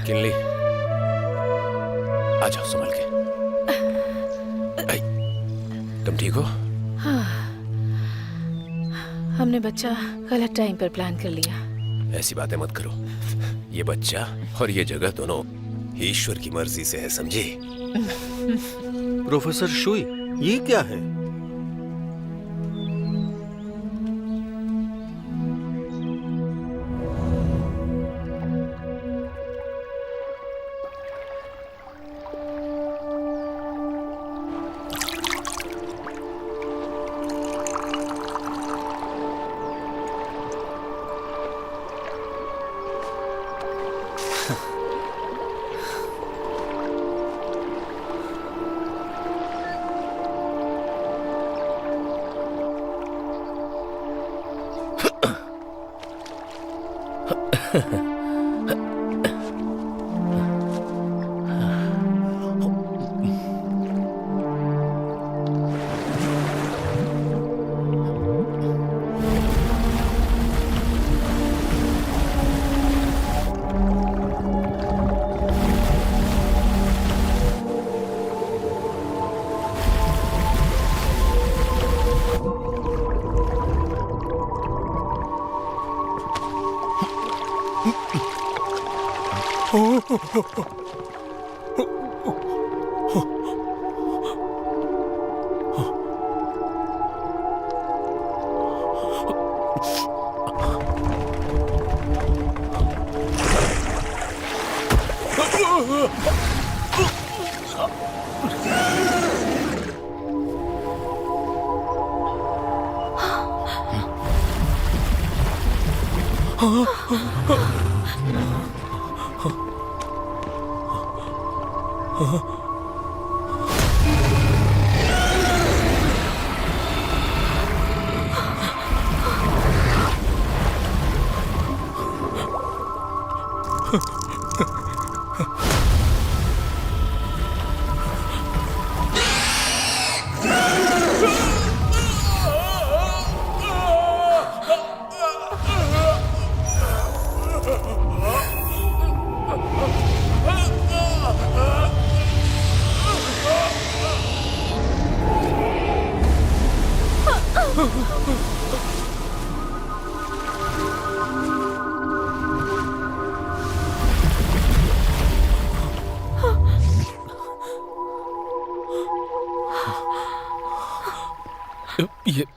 Kinley, आ जाओ संभल के। तुम ठीक हो? हाँ, हमने बच्चा गलत टाइम पर प्लान कर लिया। ऐसी बातें मत करो। ये बच्चा और ये जगह दोनों ईश्वर की मर्जी से है, समझी? प्रोफेसर शुई, ये क्या है?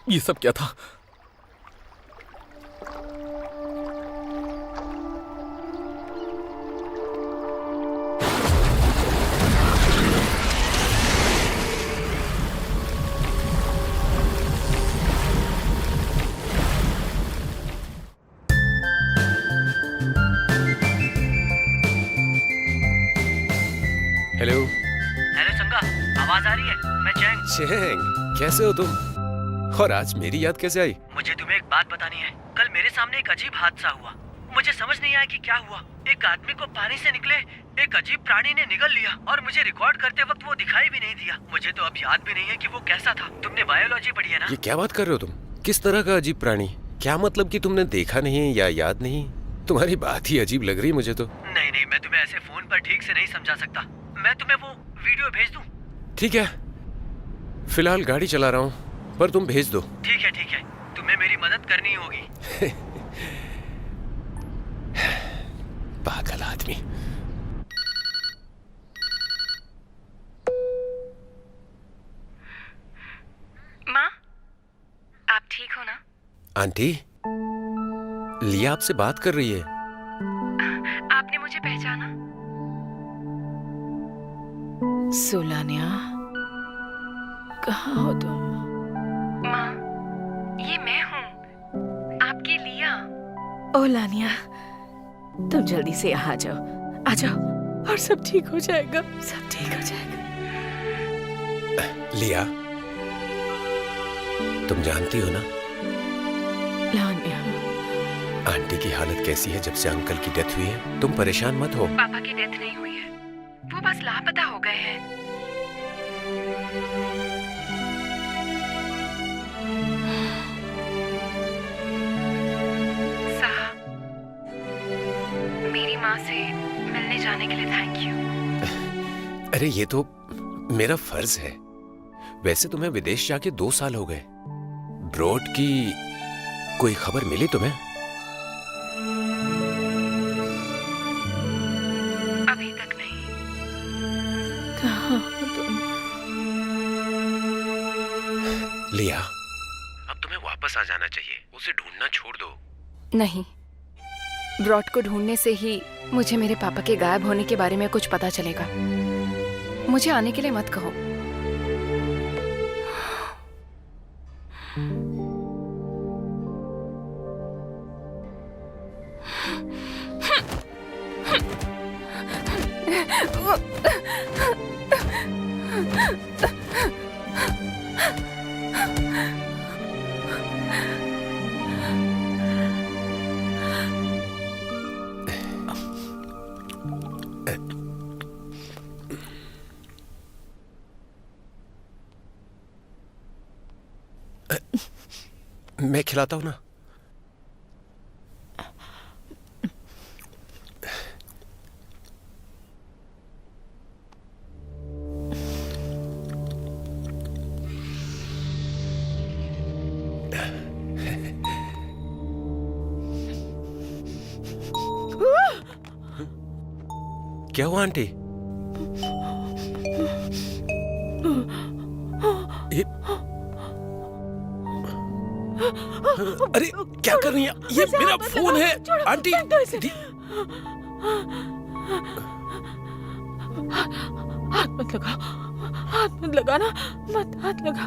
ये सब क्या था? हेलो। हेलो संगा, आवाज आ रही है? मैं चैंग। चैंग, कैसे हो तुम? और आज मेरी याद कैसे आई? मुझे तुम्हें एक बात बतानी है। कल मेरे सामने एक अजीब हादसा हुआ। मुझे समझ नहीं आया कि क्या हुआ। एक आदमी को पानी से निकले एक अजीब प्राणी ने निगल लिया और मुझे रिकॉर्ड करते वक्त वो दिखाई भी नहीं दिया। मुझे तो अब याद भी नहीं है कि वो कैसा था। तुमने बायोलॉजी पढ़ी है ना? ये क्या बात कर रहे हो तुम? किस तरह का अजीब प्राणी? क्या मतलब कि तुमने देखा नहीं या याद नहीं? तुम्हारी बात ही अजीब लग रही है मुझे तो। नहीं, मैं तुम्हें ऐसे फोन पर ठीक से नहीं समझा सकता। मैं तुम्हें वो वीडियो भेज दूं? ठीक है, फिलहाल गाड़ी चला रहा हूँ, पर तुम भेज दो। ठीक है, तुम्हें मेरी मदद करनी होगी। पागल आदमी। माँ, आप ठीक हो ना? आंटी, लिया आपसे बात कर रही है। आपने मुझे पहचाना? सुलानिया, कहाँ हो तुम? माँ, ये मैं हूँ, आपकी लिया। ओ लानिया, तुम जल्दी से यहाँ आ जाओ और सब ठीक हो जाएगा, सब ठीक हो जाएगा। लिया, तुम जानती हो ना लानिया, आंटी की हालत कैसी है जब से अंकल की डेथ हुई है? तुम परेशान मत हो। पापा की डेथ नहीं हुई है, वो बस लापता हो गए हैं। साहब, मेरी माँ से मिलने मिलने जाने के लिए थैंक यू। अरे ये तो मेरा फर्ज है। वैसे तुम्हें विदेश जाके 2 साल हो गए। ब्रॉड की कोई खबर मिली तुम्हें? अभी तक नहीं। कहाँ हो तुम? लिया, अब तुम्हें वापस आ जाना चाहिए। उसे ढूंढना छोड़ दो। नहीं, ब्रॉड को ढूंढने से ही मुझे मेरे पापा के गायब होने के बारे में कुछ पता चलेगा। मुझे आने के लिए मत कहो। मैं खिलाता हूं ना। क्या हुआ आंटी? ये अरे क्या कर रही हैं? ये मेरा फोन है आंटी। हाथ मत लगा, हाथ मत लगाना, मत हाथ लगा।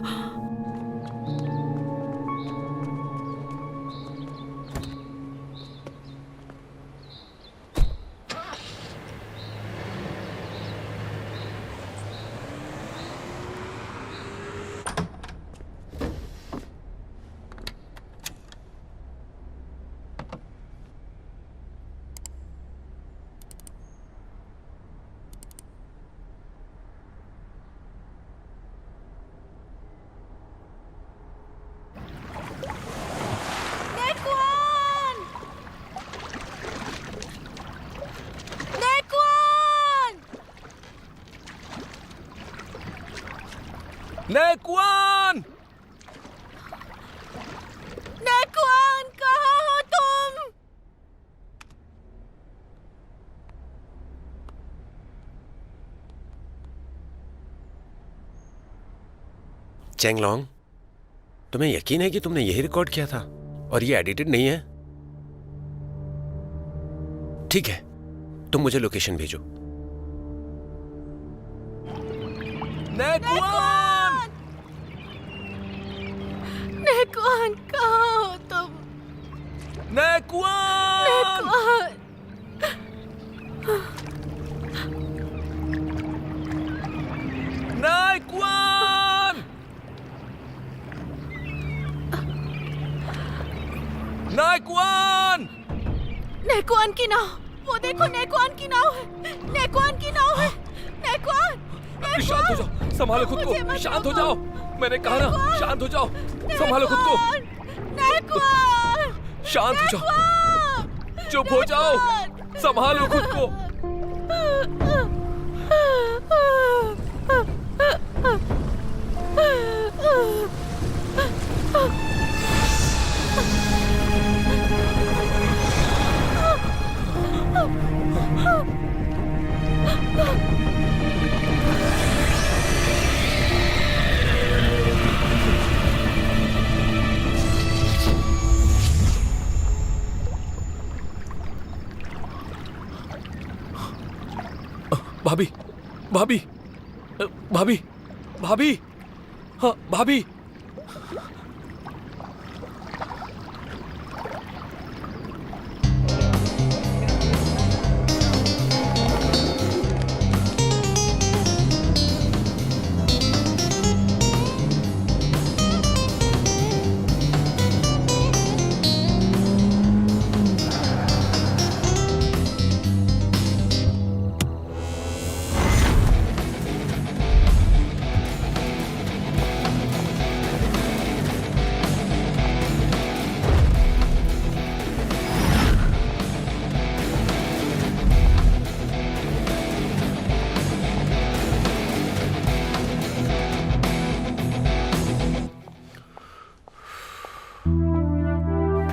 नेक्वान! नेक्वान, कहाँ हो तुम? चेंगलोंग, तुम्हें यकीन है कि तुमने यही रिकॉर्ड किया था और ये एडिटेड नहीं है? ठीक है, तुम मुझे लोकेशन भेजो। नेक्वान! नेक्वान, कहाँ हो तुम? नेक्वान! नेक्वान! नेक्वान! नेक्वान की नाव, वो देखो नेक्वान की नाव है, नेक्वान की नाव है। नेक्वान, शांत हो जाओ, संभालो खुद को, शांत हो जाओ। मैंने कहा ना, शांत हो जाओ, संभालो खुद को। नेक्वान, शांत हो जाओ, चुप हो जाओ, संभालो खुद को। भाभी, भाभी, भाभी, भाभी, हाँ भाभी।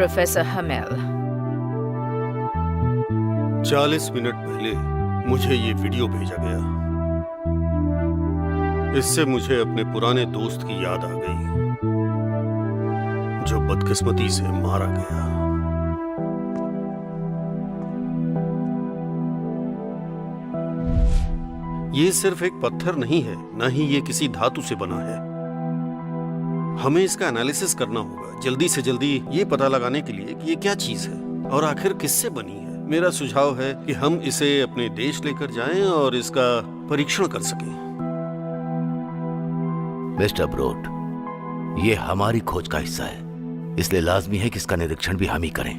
प्रोफेसर हमेल, 40 मिनट पहले मुझे ये वीडियो भेजा गया। इससे मुझे अपने पुराने दोस्त की याद आ गई जो बदकिस्मती से मारा गया। ये सिर्फ एक पत्थर नहीं है, न ही ये किसी धातु से बना है। हमें इसका एनालिसिस करना होगा जल्दी से जल्दी, ये पता लगाने के लिए कि ये क्या चीज है और आखिर किससे बनी है। मेरा सुझाव है कि हम इसे अपने देश लेकर जाएं और इसका परीक्षण कर सकें। मिस्टर ब्रोट, ये हमारी खोज का हिस्सा है, इसलिए लाजमी है कि इसका निरीक्षण भी हम ही करें।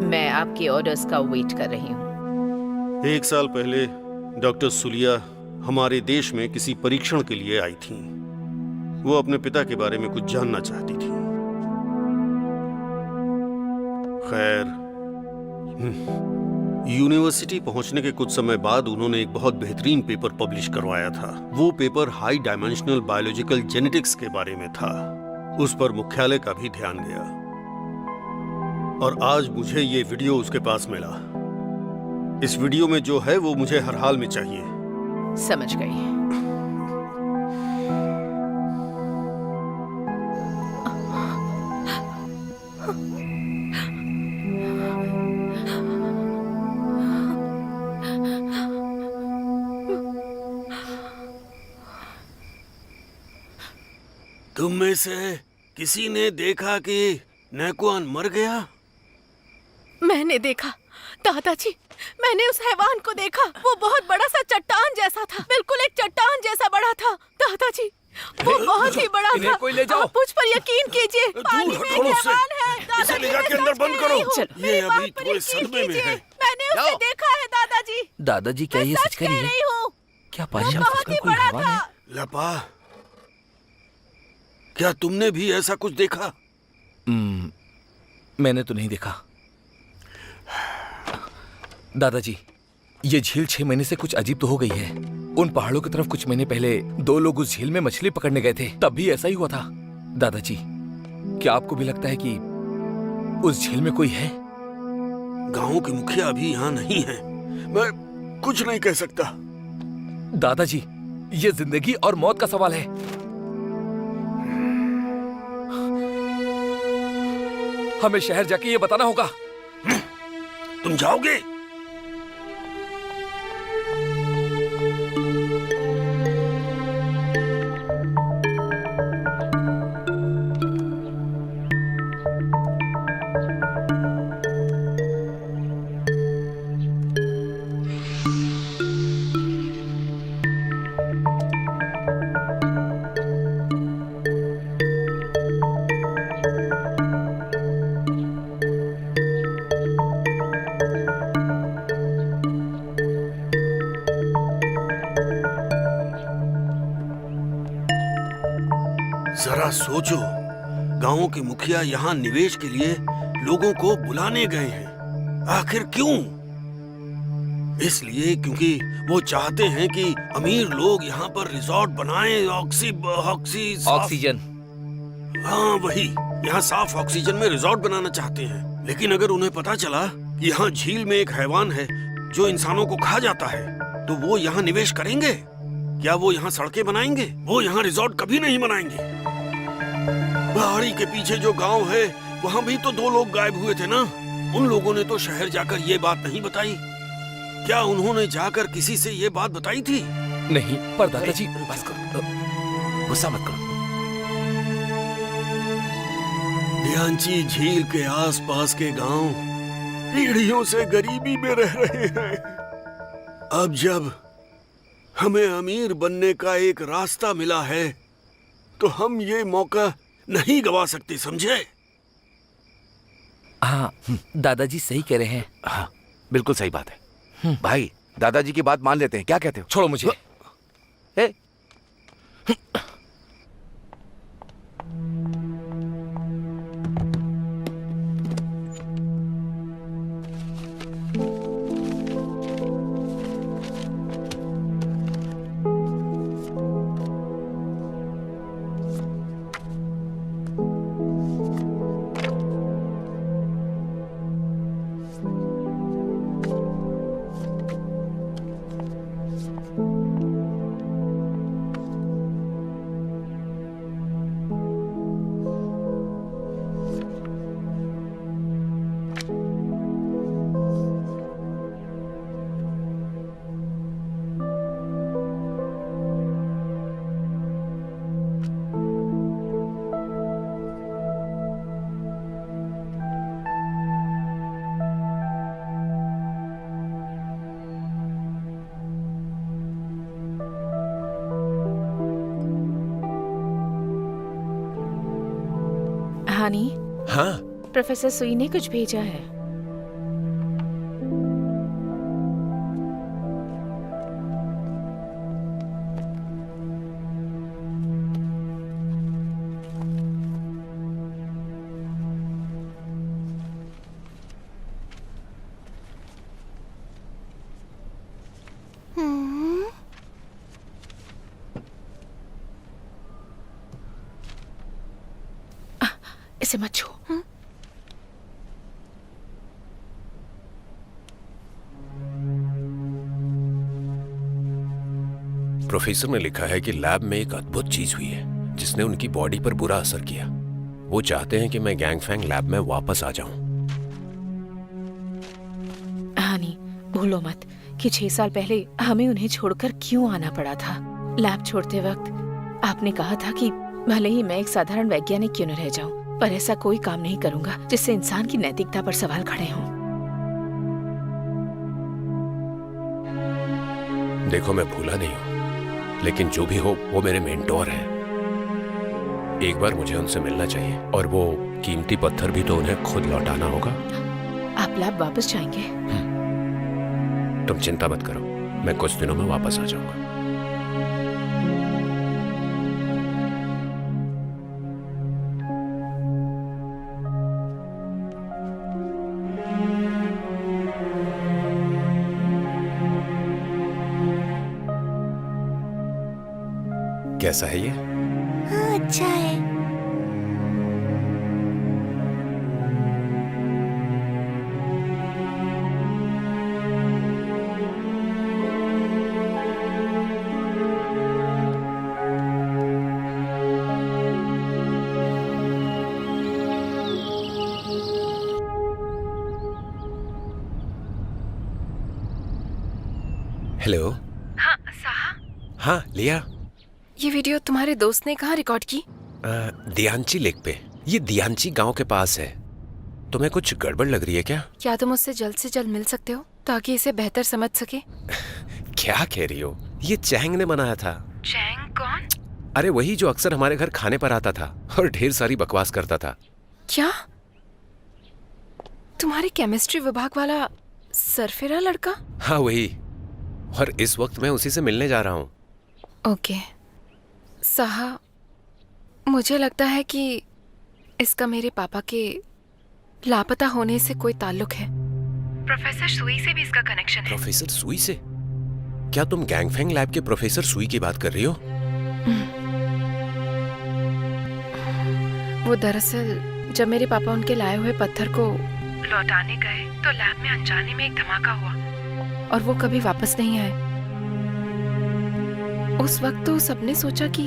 मैं आपकी ऑर्डर्स का वेट कर रही हूँ। 1 साल पहले डॉक्टर सुलिया हमारे देश में किसी परीक्षण के लिए आई थीं। वो अपने पिता के बारे में कुछ जानना चाहती थी। खैर, यूनिवर्सिटी पहुंचने के कुछ समय बाद उन्होंने एक बहुत बेहतरीन पेपर पब्लिश करवाया था। वो paper high dimensional biological genetics के बारे में था। उस पर मुख्यालय का भी ध्यान गया और आज मुझे ये वीडियो उसके पास मिला। इस वीडियो में जो है वो मुझे हर हाल में चाहिए। समझ गई। तुम में से किसी ने देखा कि नेकुआन मर गया? मैंने देखा दादाजी, मैंने उस हैवान को देखा। वो बहुत बड़ा सा चट्टान जैसा था, बिल्कुल एक चट्टान जैसा बड़ा था दादाजी। वो बहुत ही बड़ा इन्हें था। कोई ले जाओ। आप मुझ पर यकीन कीजिए। पानी में एक हैवान है दादाजी। इसे ले जाके मैं अंदर सच बंद कह करो। रही हूँ। ये मेरी अभी बात पर थोड़े यकीन सदमे में कीजिए। है। मैंने उसे देखा है दादाजी। दादाजी, क्या ये मैं सच कह रही है? रही हूँ। क्या वो परिणाम बहुत सचकर ही कोई बड़ा हैवान है? था। लपा, क्या तुमने भी ऐसा कुछ देखा? मैंने तो नहीं देखा। दादाजी, ये झील 6 महीने से कुछ अजीब तो हो गई है। उन पहाड़ों की तरफ कुछ महीने पहले 2 लोग उस झील में मछली पकड़ने गए थे, तब भी ऐसा ही हुआ था। दादाजी, क्या आपको भी लगता है कि उस झील में कोई है? गांव के मुखिया अभी यहाँ नहीं है। मैं कुछ नहीं कह सकता। दादाजी, ये जिंदगी और मौत का सवाल है। हमें शहर जाके ये बताना होगा। तुम जाओगे? जरा सोचो, गांव के मुखिया यहाँ निवेश के लिए लोगों को बुलाने गए हैं। आखिर क्यों? इसलिए क्योंकि वो चाहते हैं कि अमीर लोग यहाँ पर रिजॉर्ट बनाएं। ऑक्सीजन। हाँ वही, यहाँ साफ ऑक्सीजन में रिजॉर्ट बनाना चाहते हैं। लेकिन अगर उन्हें पता चला कि यहाँ झील में एक हैवान है जो इंसानों को खा जाता है, तो वो यहाँ निवेश करेंगे? क्या वो यहाँ सड़कें बनाएंगे? वो यहाँ रिजॉर्ट कभी नहीं बनाएंगे। पहाड़ी के पीछे जो गांव है, वहाँ भी तो 2 लोग गायब हुए थे ना। उन लोगों ने तो शहर जाकर ये बात नहीं बताई। क्या उन्होंने जाकर किसी से ये बात बताई थी? नहीं, पर दादाजी बस करो, गुस्सा मत करो। ध्यानची झील के आसपास के गांव पीढ़ियों से गरीबी में रह रहे हैं। अब जब हमें अमीर बनने का एक रास्ता मिला है, तो हम ये मौका नहीं गवा सकते, समझे? हाँ, दादाजी सही कह रहे हैं। हाँ, बिल्कुल सही बात है। भाई, दादाजी की बात मान लेते हैं, क्या कहते हो? छोड़ो मुझे। ए, हानि, हाँ, प्रोफेसर सुई ने कुछ भेजा है। इसे मत छू। प्रोफेसर ने लिखा है कि लैब में एक अद्भुत चीज हुई है जिसने उनकी बॉडी पर बुरा असर किया। वो चाहते हैं कि मैं गैंगफैंग लैब में वापस आ जाऊं। हानि, भूलो मत कि 6 साल पहले हमें उन्हें छोड़कर क्यों आना पड़ा था। लैब छोड़ते वक्त आपने कहा था कि भले ही मैं एक साधारण वैज्ञानिक क्यों न रह जाऊं, पर ऐसा कोई काम नहीं करूंगा जिससे इंसान की नैतिकता पर सवाल खड़े हों। देखो, मैं भूला नहीं हूं, लेकिन जो भी हो वो मेरे मेंटोर हैं। एक बार मुझे उनसे मिलना चाहिए, और वो कीमती पत्थर भी तो उन्हें खुद लौटाना होगा। आप लैब वापस जाएंगे? तुम चिंता मत करो, मैं कुछ दिनों में वापस आ जाऊंगा। कैसा है ये? हाँ, अच्छा है। हेलो। हाँ साहा, हाँ लिया। ये वीडियो तुम्हारे दोस्त ने कहाँ रिकॉर्ड की? दियांची लेक पे। ये दियांची गांव के पास है। तुम्हें कुछ गड़बड़ लग रही है क्या? क्या तुम उससे जल्द से जल्द मिल सकते हो ताकि इसे बेहतर समझ सके? क्या कह रही हो? ये चैंग ने बनाया था। चैंग कौन? अरे वही जो अक्सर हमारे घर खाने पर आता था और ढेर सारी बकवास करता था। क्या? तुम्हारे केमिस्ट्री विभाग वाला सरफिरा लड़का? हाँ वही, और इस वक्त मैं उसी से मिलने जा रहा हूँ। ओके साहा, मुझे लगता है कि इसका मेरे पापा के लापता होने से कोई ताल्लुक है। प्रोफेसर सुई से भी इसका कनेक्शन है। प्रोफेसर सुई से? क्या तुम गैंगफैंग लैब के प्रोफेसर सुई की बात कर रही हो? वो दरअसल जब मेरे पापा उनके लाए हुए पत्थर को लौटाने गए तो लैब में अनजाने में एक धमाका हुआ और वो कभी वापस नहीं आए। उस वक्त तो सबने सोचा कि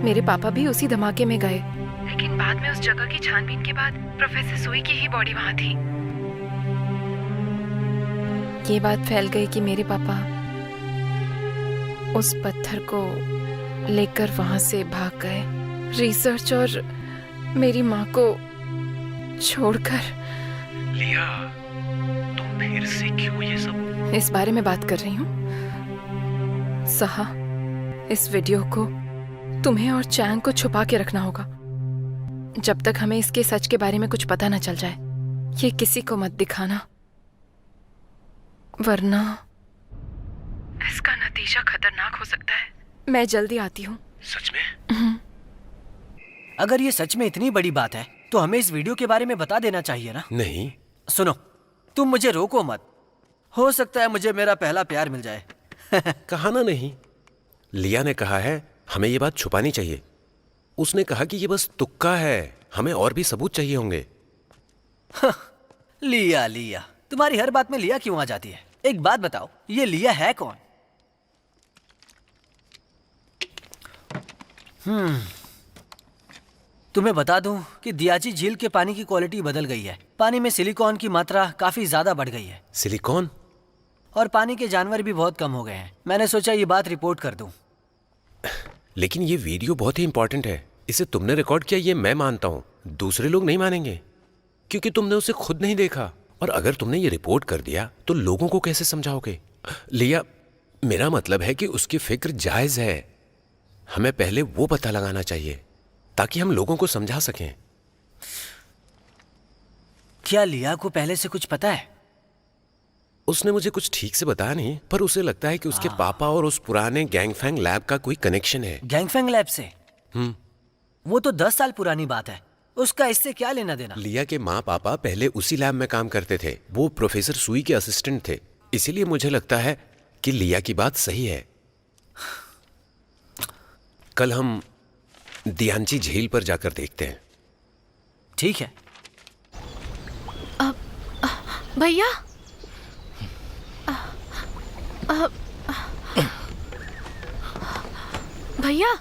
मेरे पापा भी उसी धमाके में गए, लेकिन बाद में उस जगह की छानबीन के बाद प्रोफेसर सुई की ही बॉडी वहां थी। ये बात फैल गई कि मेरे पापा उस पत्थर को लेकर वहां से भाग गए, रिसर्च और मेरी माँ को छोड़कर। लिया, तुम फिर से क्यों ये सब? इस बारे में बात कर रही हूँ साहा। इस वीडियो को तुम्हें और चैंग को छुपा के रखना होगा जब तक हमें इसके सच के बारे में कुछ पता न चल जाए। ये किसी को मत दिखाना, वरना इसका नतीजा खतरनाक हो सकता है। मैं जल्दी आती हूँ। सच में? अगर ये सच में इतनी बड़ी बात है तो हमें इस वीडियो के बारे में बता देना चाहिए ना? नहीं। सुनो, तुम मुझे रोको मत। हो सकता है मुझे मेरा पहला प्यार मिल जाए। कहा ना नहीं। लिया ने कहा है हमें ये बात छुपानी चाहिए। उसने कहा कि ये बस तुक्का है, हमें और भी सबूत चाहिए होंगे। लिया लिया, तुम्हारी हर बात में लिया क्यों आ जाती है? एक बात बताओ, ये लिया है कौन? तुम्हें बता दूं कि दियाची झील के पानी की क्वालिटी बदल गई है। पानी में सिलिकॉन की मात्रा काफी ज्यादा बढ़ गई है। सिलिकॉन? और पानी के जानवर भी बहुत कम हो गए हैं। मैंने सोचा ये बात रिपोर्ट कर दूं। लेकिन ये वीडियो बहुत ही इंपॉर्टेंट है। इसे तुमने रिकॉर्ड किया ये मैं मानता हूँ, दूसरे लोग नहीं मानेंगे क्योंकि तुमने उसे खुद नहीं देखा। और अगर तुमने ये रिपोर्ट कर दिया तो लोगों को कैसे समझाओगे? लिया, मेरा मतलब है कि उसकी फिक्र जायज है। हमें पहले वो पता लगाना चाहिए ताकि हम लोगों को समझा सकें। क्या लिया को पहले से कुछ पता है? उसने मुझे कुछ ठीक से बताया नहीं, पर उसे लगता है कि उसके पापा और उस पुराने गैंगफैंग लैब का कोई कनेक्शन है। गैंगफैंग लैब से? वो तो 10 साल पुरानी बात है, उसका इससे क्या लेना देना? लिया के माँ पापा पहले उसी लैब में काम करते थे। वो प्रोफेसर सुई के असिस्टेंट थे। इसीलिए मुझे लगता है कि लिया की बात सही है। कल हम दियांची झील पर जाकर देखते हैं। ठीक है। भैया, भैया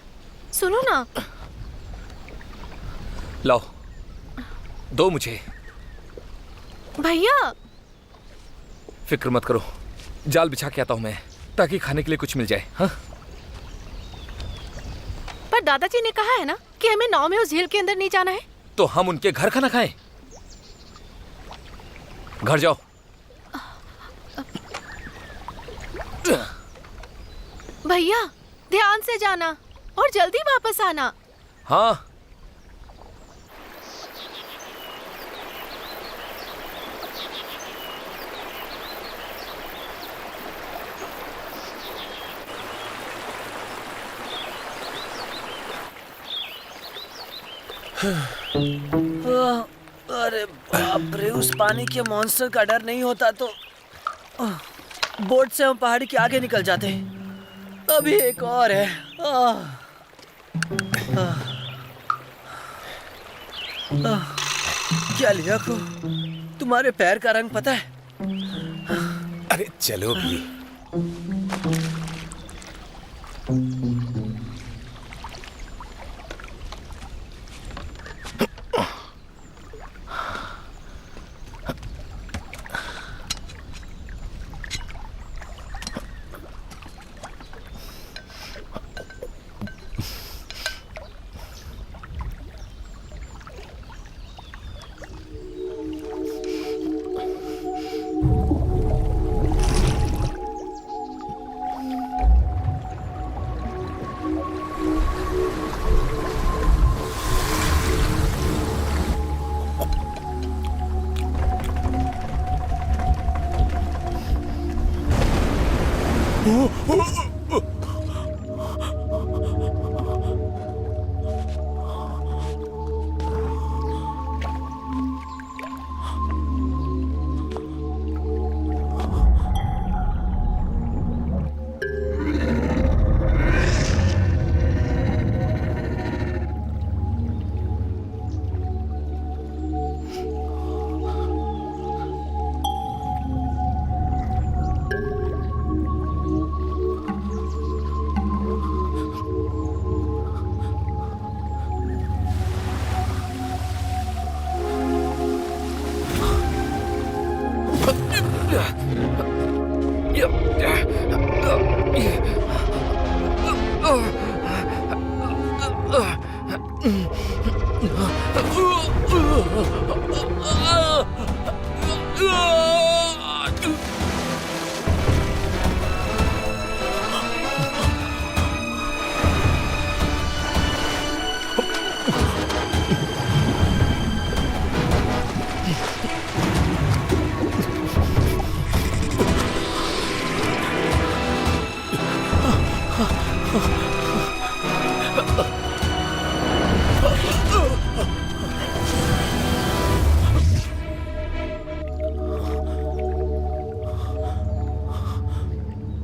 सुनो ना। लाओ, दो मुझे। भैया फिक्र मत करो, जाल बिछा के आता हूं मैं, ताकि खाने के लिए कुछ मिल जाए। हाँ? पर दादाजी ने कहा है ना कि हमें नाव में उस झील के अंदर नहीं जाना है। तो हम उनके घर खाना खाएं? घर जाओ। भैया ध्यान से जाना और जल्दी वापस आना। हाँ। अरे बाप रे, उस पानी के मॉन्स्टर का डर नहीं होता तो बोट से हम पहाड़ी के आगे निकल जाते। अभी एक और है। क्या लिया को तुम्हारे पैर का रंग पता है? अरे चलो भी।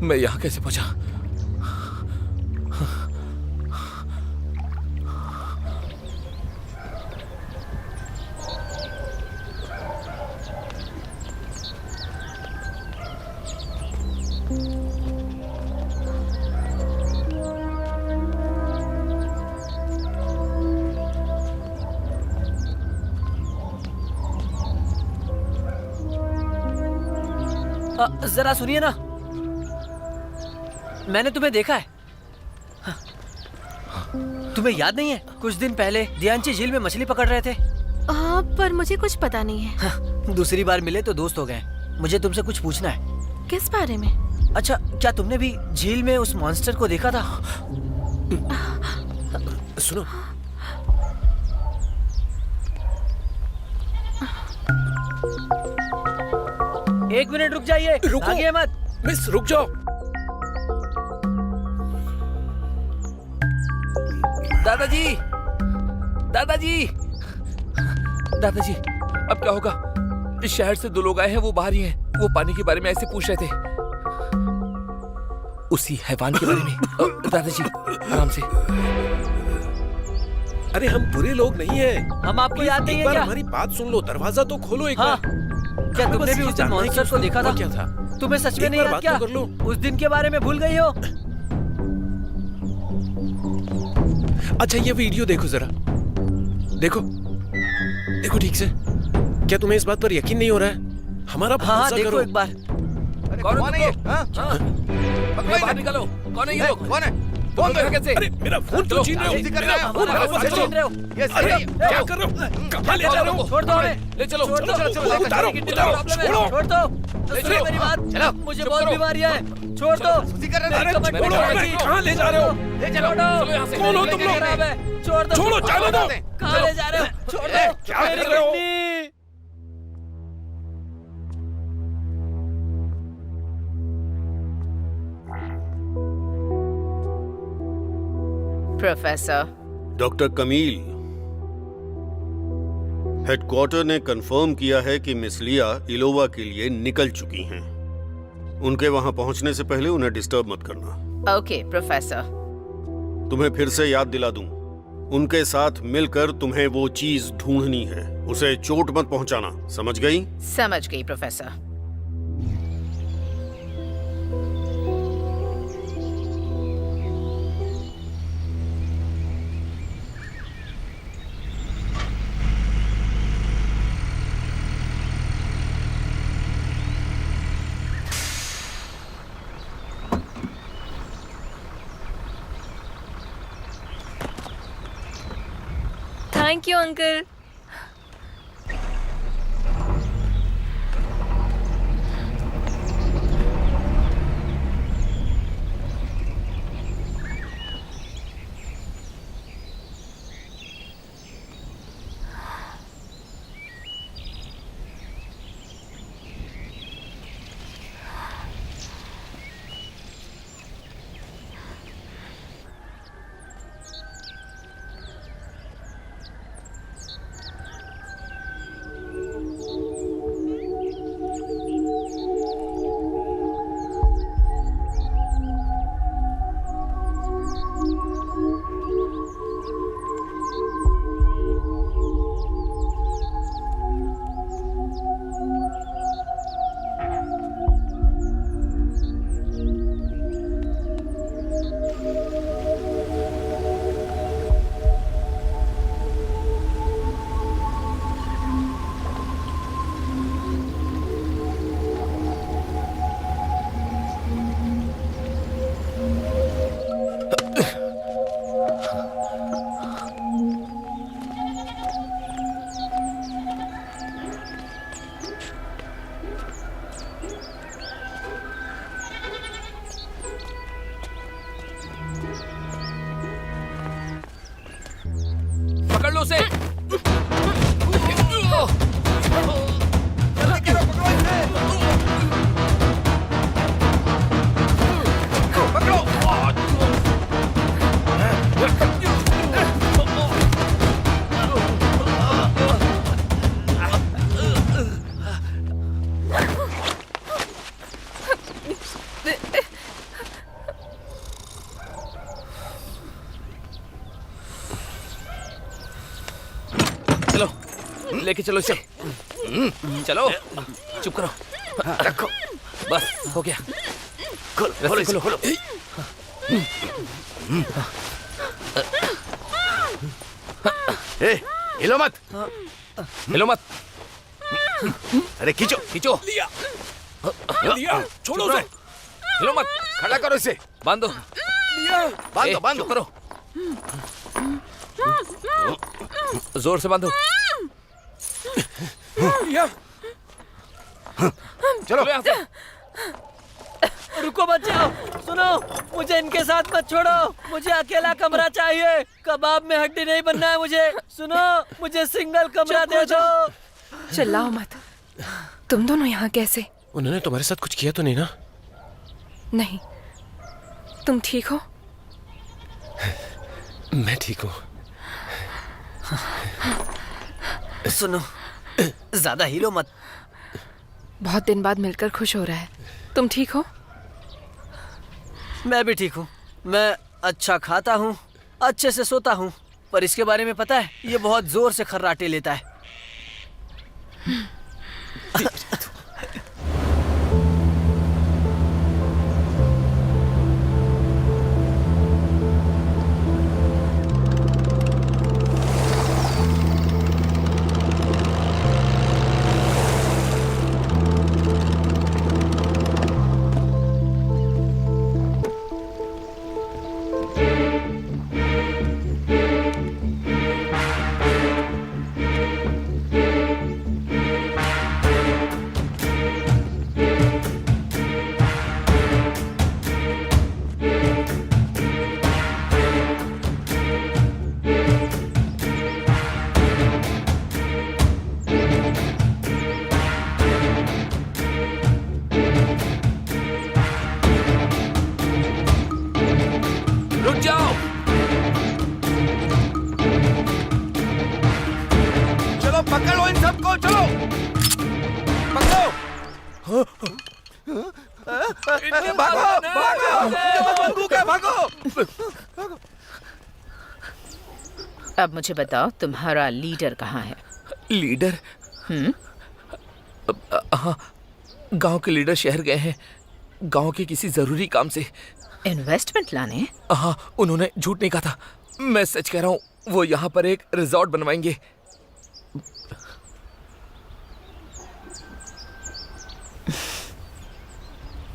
मैं यहाँ कैसे पहुंचा? जरा सुनिए ना, मैंने तुम्हें देखा है। तुम्हें याद नहीं है कुछ दिन पहले दियांची झील में मछली पकड़ रहे थे? पर मुझे कुछ पता नहीं है। दूसरी बार मिले तो दोस्त हो गए। मुझे तुमसे कुछ पूछना है। किस बारे में? अच्छा, क्या तुमने भी झील में उस मॉन्स्टर को देखा था? सुनो, एक मिनट रुक जाइए, रुको। भागिए मत। मिस रुक जाओ। दादाजी, दादाजी, दादाजी, अब क्या होगा? इस शहर से 2 लोग आए हैं, वो बाहर ही हैं। वो पानी के बारे में ऐसे पूछ रहे थे, उसी हैवान के बारे में। दादाजी आराम से। अरे हम बुरे लोग नहीं हैं। हम आपको याद नहीं एक है बार क्या? हमारी बात सुन लो, दरवाजा तो खोलो एक हाँ। बार। क्या हाँ, तुमने बस भी ये उस दिन जानना है कि मॉन्स्टर को उसमें देखा हुआ था? क्या था? तुम्हें सच में एक नहीं बार याद बात क्या? तो कर लो। उस दिन के बारे में भूल गई हो? अच्छा ये वीडियो देखो जरा, देखो देखो ठीक से। क्या तुम्हें इस बात पर यकीन नहीं हो रहा है? हमारा हाँ भरोसा देखो करो। एक बार। कौन है ये? बाहर निकालो। कौन है ये लोग? कौन है? फोन दो कैसे? अरे मेरा फोन तो छीन रहे हो। मेरा फोन हमारा वापस फोन लो। छीन रहे हो। अरे क्या कर रहे हो? कहाँ ले जा रहे हो? छोड़ दो हमें। ले चलो, छोड़ दो। चलो, चलो, चलो, उतारो, किडनी उतारो, का प्रॉब्लम है। छोड़ो। छोड़ दो। ले सुनो चलो। मेरी बात। चलो, मुझे चुप बहुत करो। बीमारियां हैं। छोड़ दो। अरे कमर छोड़ो छोड़ो हमें, जी। कहाँ ले जा रहे हो? ले चलो, चलो यहाँ से। कौन हो तुम लोग? खराब है। छोड़ दो। छोड़ो, जाने दो। कहाँ ले जा रहे हो? छोड़ दो। क्या मेरी कर रहे हो? Kidney. Professor, doctor Kamil, headquarter ने कंफर्म किया है कि मिस लिया इलोवा के लिए निकल चुकी हैं। उनके वहां पहुंचने से पहले उन्हें डिस्टर्ब मत करना। Okay professor. तुम्हें फिर से याद दिला दूं, उनके साथ मिलकर तुम्हें वो चीज ढूंढनी है। उसे चोट मत पहुंचाना, समझ गई? समझ गई प्रोफेसर। Thank you uncle. पकड़ लो उसे। चलो लेके चलो इसे। चलो चुप करो। रखो बस हो गया। खोलो खोलो खोलो। ए, हिलो मत। हिलो मत। अरे खींचो खींचो। लिया, लिया, छोड़ो उसे। हिलो मत। खड़ा करो इसे। बांधो। लिया, बांध ए, दो बांध चुप दो। करो। जोर से बांधो। लिया। चलो यहाँ से। रुको बच्चों, सुनो, मुझे इनके साथ मत छोड़ो। मुझे अकेला कमरा चाहिए। कबाब में हड्डी नहीं बनना है मुझे। सुनो, मुझे सिंगल कमरा दे दो। चिल्लाओ मत। तुम दोनों यहाँ कैसे? उन्होंने तुम्हारे साथ कुछ किया तो नहीं ना? नहीं। तुम ठीक हो? मैं ठीक हूँ। सुनो, ज्यादा हिलो मत। बहुत दिन बाद मिलकर खुश हो रहा है। तुम ठीक हो? मैं भी ठीक हूँ। मैं अच्छा खाता हूँ, अच्छे से सोता हूँ, पर इसके बारे में पता है, ये बहुत जोर से खर्राटे लेता है। रुक जाओ। चलो पकड़ो इन सबको, चलो पकड़ो। इनके भागो, भागो, इनके पास बंदूक है, भागो। अब मुझे बताओ, तुम्हारा लीडर कहाँ है? लीडर? हाँ, गांव के लीडर शहर गए हैं, गांव के किसी जरूरी काम से। इन्वेस्टमेंट लाने? हाँ, उन्होंने झूठ नहीं कहा था, मैं सच कह रहा हूँ। वो यहाँ पर एक रिजॉर्ट बनवाएंगे।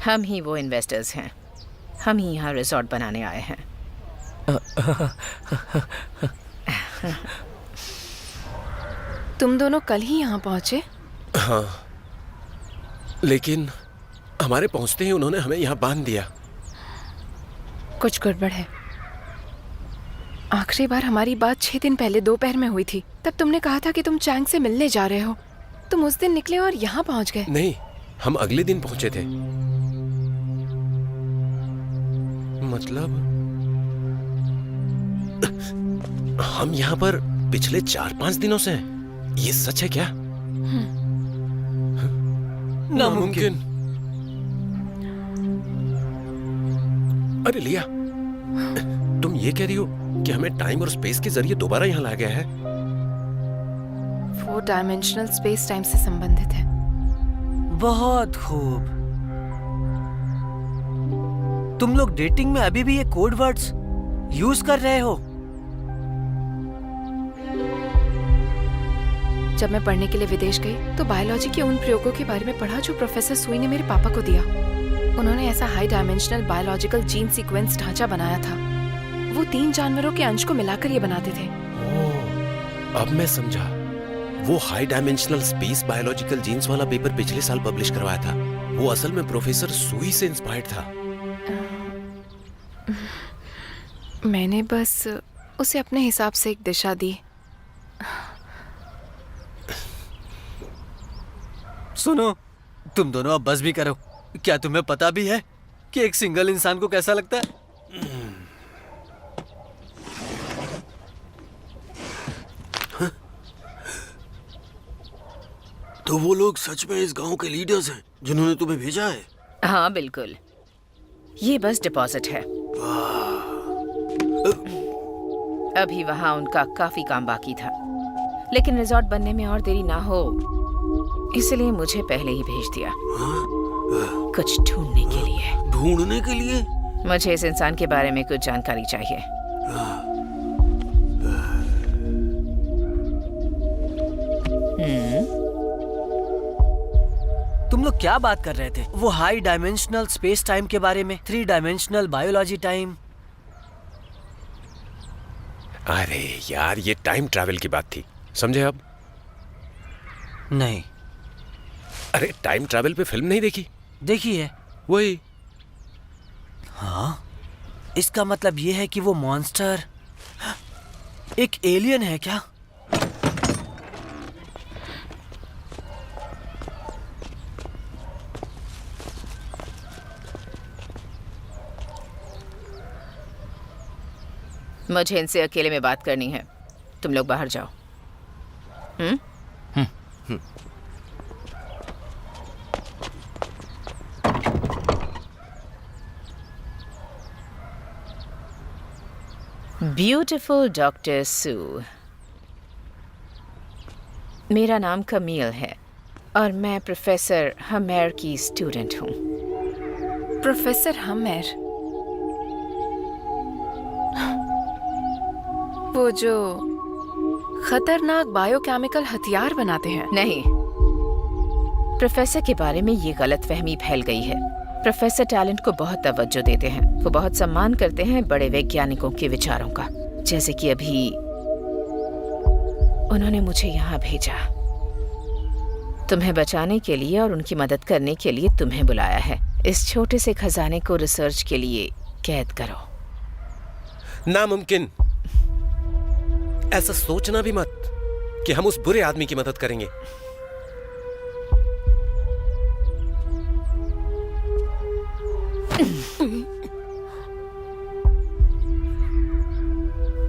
हम ही वो इन्वेस्टर्स हैं, हम ही यहाँ रिजॉर्ट बनाने आए हैं। तुम दोनों कल ही यहाँ पहुँचे? हाँ, लेकिन हमारे पहुंचते ही उन्होंने हमें यहाँ बांध दिया। कुछ गड़बड़ है। आखिरी बार हमारी बात 6 दिन पहले दोपहर में हुई थी। तब तुमने कहा था कि तुम चैंग से मिलने जा रहे हो। तुम उस दिन निकले और यहाँ पहुँच गए। नहीं, हम अगले दिन पहुंचे थे। मतलब हम यहाँ पर पिछले 4-5 दिनों से हैं। ये सच है क्या? नामुमकिन। अरे लिया, तुम ये कह रही हो कि हमें टाइम और स्पेस के जरिए दोबारा यहाँ लाया गया है? 4 डायमेंशनल स्पेस टाइम से संबंधित है। बहुत खूब। तुम लोग डेटिंग में अभी भी ये कोड वर्ड्स यूज कर रहे हो? जब मैं पढ़ने के लिए विदेश गई तो बायोलॉजी के उन प्रयोगों के बारे में पढ़ा जो प्रोफेसर सुई ने मेरे पापा को दिया। उन्होंने ऐसा high dimensional biological gene sequence ढांचा बनाया था। वो 3 जानवरों के अंश को मिलाकर ये बनाते थे। ओह, अब मैं समझा। वो high dimensional space biological genes वाला पेपर पिछले साल पब्लिश करवाया था, वो असल में प्रोफेसर सुई से इंस्पायर्ड था। मैंने बस उसे अपने हिसाब से एक दिशा दी। सुनो, तुम दोनों अब बस भी करो। क्या तुम्हें पता भी है कि एक सिंगल इंसान को कैसा लगता है? तो वो लोग सच में इस गांव के लीडर्स हैं जिन्होंने तुम्हें भेजा है? हाँ बिल्कुल, ये बस डिपॉजिट है। अभी वहाँ उनका काफी काम बाकी था, लेकिन रिजॉर्ट बनने में और देरी ना हो इसलिए मुझे पहले ही भेज दिया। कुछ ढूंढने के लिए। ढूंढने के लिए? मुझे इस इंसान के बारे में कुछ जानकारी चाहिए। तुम लोग क्या बात कर रहे थे? वो हाई डायमेंशनल स्पेस टाइम के बारे में? 3 डायमेंशनल बायोलॉजी टाइम? अरे यार, ये टाइम ट्रैवल की बात थी, समझे अब? नहीं। अरे टाइम ट्रैवल पे फिल्म नहीं देखी? देखी है। वही। हाँ, इसका मतलब ये है कि वो मॉन्स्टर एक एलियन है क्या? मुझे इनसे अकेले में बात करनी है। तुम लोग बाहर जाओ। ब्यूटीफुल डॉक्टर सू, मेरा नाम कमील है और मैं प्रोफेसर हमेर की स्टूडेंट हूँ। प्रोफेसर हमेर, वो जो खतरनाक बायोकेमिकल हथियार बनाते हैं? नहीं, प्रोफेसर के बारे में ये गलतफहमी फैल गई है। प्रोफेसर टैलेंट को बहुत तवज्जो देते हैं। वो बहुत सम्मान करते हैं बड़े वैज्ञानिकों के विचारों का। जैसे कि अभी उन्होंने मुझे यहाँ भेजा, तुम्हें बचाने के लिए और उनकी मदद करने के लिए तुम्हें बुलाया है। इस छोटे से खजाने को रिसर्च के लिए कैद करो। नामुमकिन। ऐसा सोचना भी मत कि हम उस बुरे आदमी की मदद करेंगे।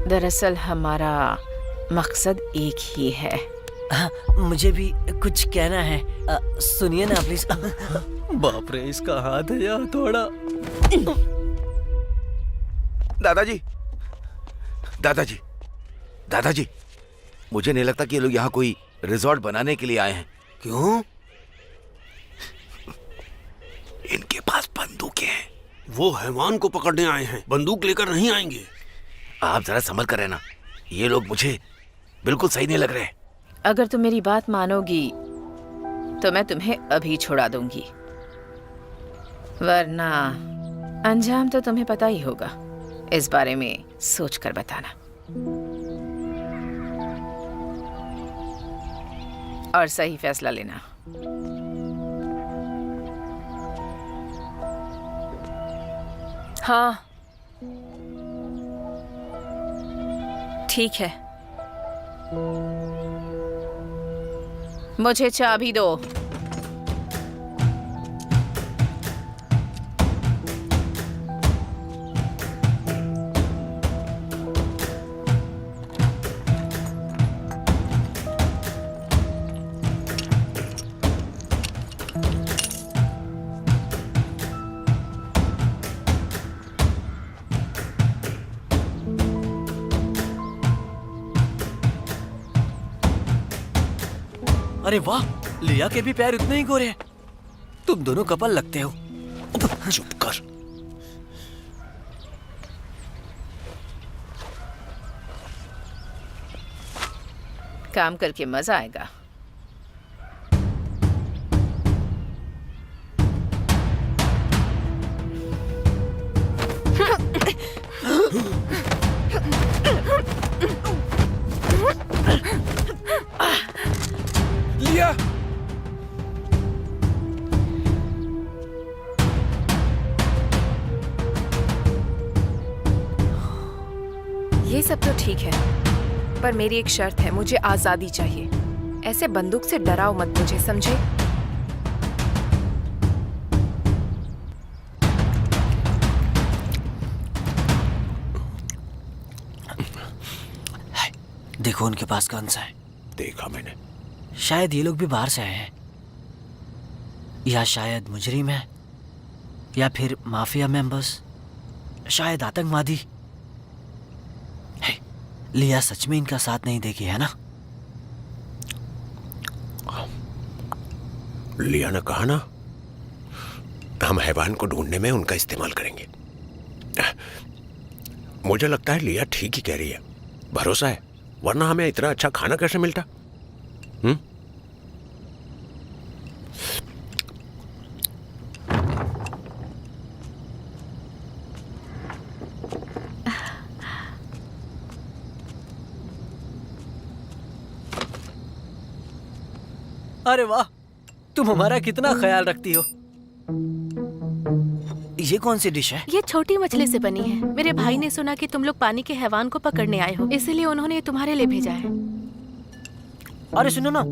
दरअसल हमारा मकसद एक ही है। मुझे भी कुछ कहना है। सुनिए ना प्लीज। बाप रे, इसका हाथ है या थोड़ा। दादाजी, दादाजी, दादाजी, मुझे नहीं लगता कि ये लोग यहाँ कोई रिजॉर्ट बनाने के लिए आए हैं। क्यों? इनके पास बंदूकें हैं। वो हैवान को पकड़ने आए हैं, बंदूक लेकर नहीं आएंगे। आप जरा संभल कर रहना। ये लोग मुझे बिल्कुल सही नहीं लग रहे। अगर तुम मेरी बात मानोगी तो मैं तुम्हें अभी छुड़ा दूंगी, वरना अंजाम तो तुम्हें पता ही होगा। इस बारे में सोचकर बताना और सही फैसला लेना। हाँ, ठीक है। मुझे चाबी दो। अरे वाह, लिया के भी पैर इतने ही गोरे हैं। तुम दोनों कपल लगते हो। चुप कर। काम करके मजा आएगा। लिया। ये सब तो ठीक है, पर मेरी एक शर्त है। मुझे आजादी चाहिए। ऐसे बंदूक से डराओ मत मुझे, समझे? देखो उनके पास कौन सा है। देखा मैंने। शायद ये लोग भी बाहर से आए हैं, या शायद मुजरिम है, या फिर माफिया मेंबर्स, शायद आतंकवादी। लिया सच में इनका साथ नहीं देगी, है ना? लिया ने कहा ना, हम हैवान को ढूंढने में उनका इस्तेमाल करेंगे। मुझे लगता है लिया ठीक ही कह रही है। भरोसा है, वरना हमें इतना अच्छा खाना कैसे मिलता? अरे वाह, तुम हमारा कितना ख्याल रखती हो। ये कौन सी डिश है? ये छोटी मछली से बनी है। मेरे भाई ने सुना कि तुम लोग पानी के हैवान को पकड़ने आए हो, इसीलिए उन्होंने तुम्हारे लिए भेजा है। अरे सुनो ना,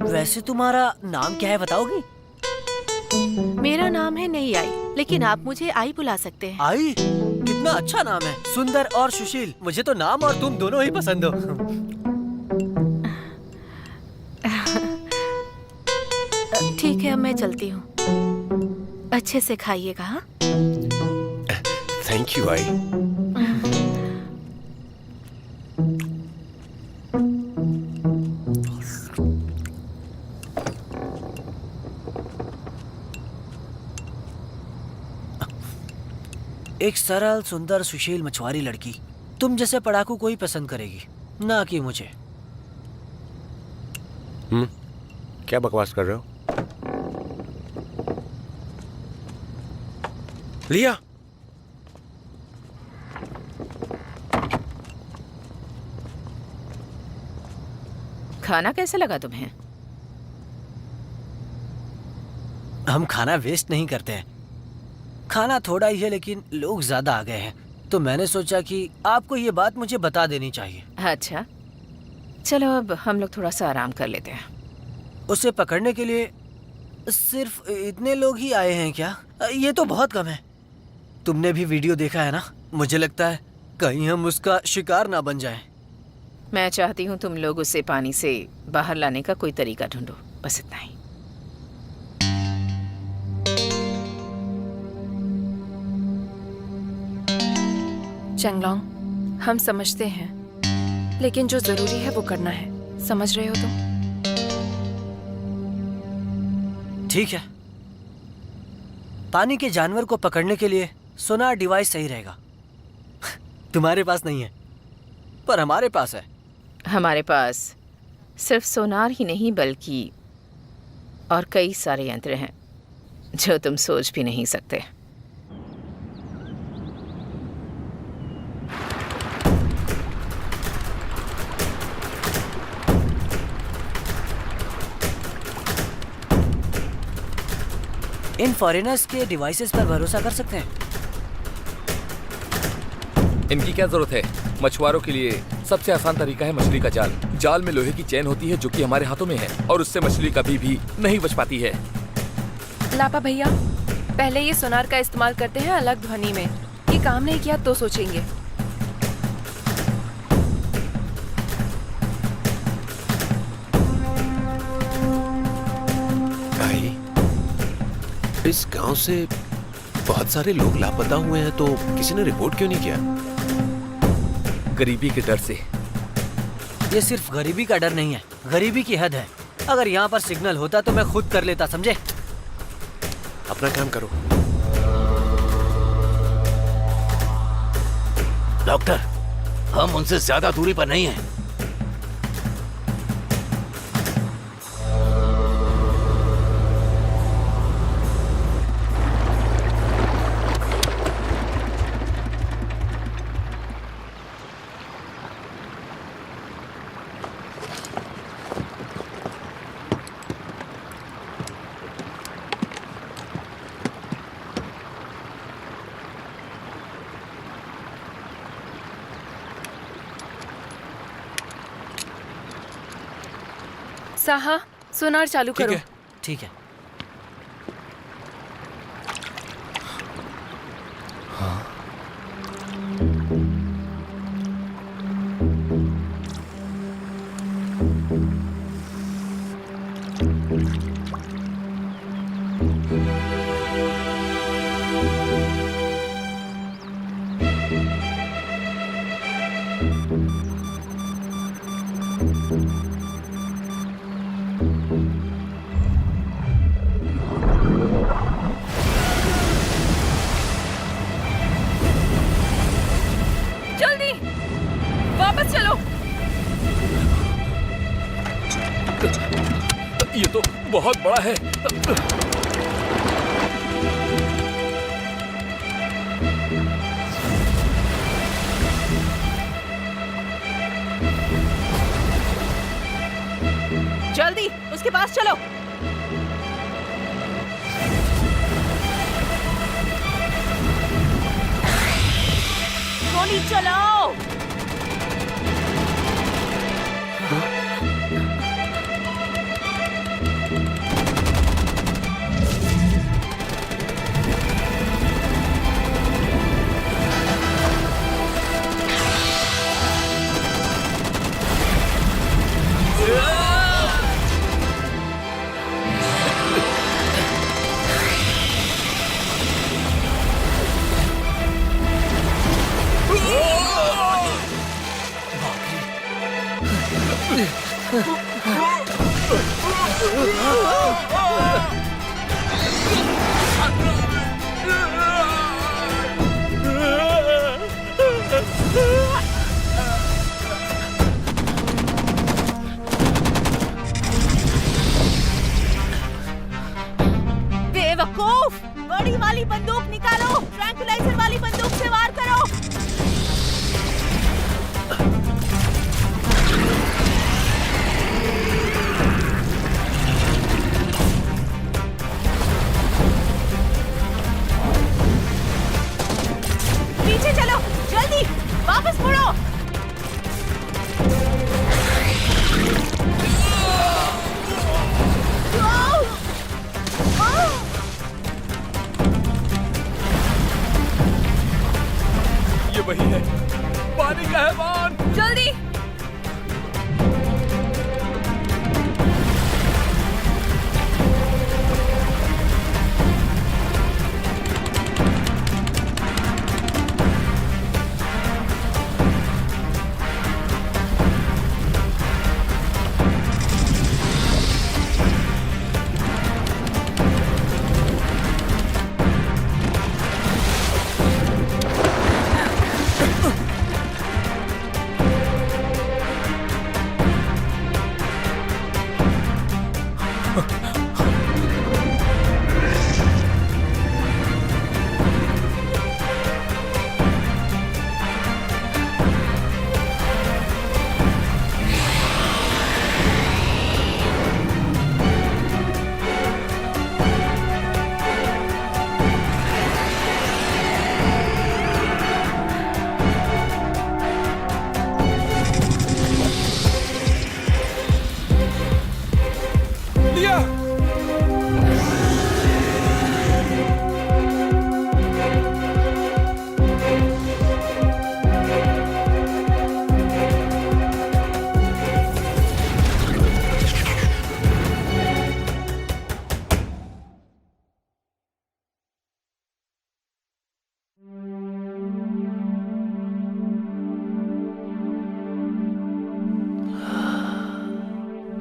वैसे तुम्हारा नाम क्या है बताओगी? मेरा नाम है नई आई, लेकिन आप मुझे आई बुला सकते हैं। आई? कितनी कितना अच्छा नाम है, सुंदर और सुशील। मुझे तो नाम और तुम दोनों ही पसंद हो। ठीक है, अब मैं चलती हूँ। अच्छे से खाइएगा। हाँ? थैंक यू आई। एक सरल, सुंदर, सुशील मछुआरी लड़की तुम जैसे पढ़ाकू कोई पसंद करेगी, ना कि मुझे। क्या बकवास कर रहे हो? लिया। खाना कैसा लगा तुम्हें? हम खाना वेस्ट नहीं करते हैं। खाना थोड़ा ही है, लेकिन लोग ज्यादा आ गए हैं, तो मैंने सोचा कि आपको ये बात मुझे बता देनी चाहिए। अच्छा, चलो अब हम लोग थोड़ा सा आराम कर लेते हैं। उसे पकड़ने के लिए सिर्फ इतने लोग ही आए हैं क्या? ये तो बहुत कम है। तुमने भी वीडियो देखा है ना? मुझे लगता है कहीं हम उसका शिकार ना बन जाएं। मैं चाहती हूँ तुम लोग उसे पानी से बाहर लाने का कोई तरीका ढूंढो, बस इतना ही। चंगलोंग, हम समझते हैं, लेकिन जो जरूरी है वो करना है। समझ रहे हो तुम? ठीक है, पानी के जानवर को पकड़ने के लिए सोनार डिवाइस सही रहेगा। तुम्हारे पास नहीं है, पर हमारे पास है। हमारे पास सिर्फ सोनार ही नहीं बल्कि और कई सारे यंत्र हैं जो तुम सोच भी नहीं सकते। इन फॉरेनर्स के डिवाइसेस पर भरोसा कर सकते हैं? इनकी क्या जरूरत है? मछुआरों के लिए सबसे आसान तरीका है मछली का जाल। जाल में लोहे की चेन होती है जो कि हमारे हाथों में है, और उससे मछली कभी भी नहीं बच पाती है। लापा भैया, पहले ये सोनार का इस्तेमाल करते हैं अलग ध्वनि में। ये काम नहीं किया तो सोचेंगे। भाई, इस गांव से बहुत सारे लोग लापता हुए हैं, तो किसी ने रिपोर्ट क्यों नहीं किया? गरीबी के डर से। ये सिर्फ गरीबी का डर नहीं है, गरीबी की हद है। अगर यहाँ पर सिग्नल होता तो मैं खुद कर लेता, समझे? अपना काम करो। डॉक्टर, हम उनसे ज्यादा दूरी पर नहीं हैं। साहा, सोनार चालू करो। ठीक है। जल्दी वापस चलो। ये तो बहुत बड़ा है। जल्दी उसके पास चलो। गोली चलाओ। बेवकूफ! बड़ी वाली बंदूक निकालो, ट्रैंकुलाइजर वाली बंदूक से वार करो। पीछे चलो, जल्दी, वापस मुड़ो। ये वही है, पानी का हैवान। जल्दी!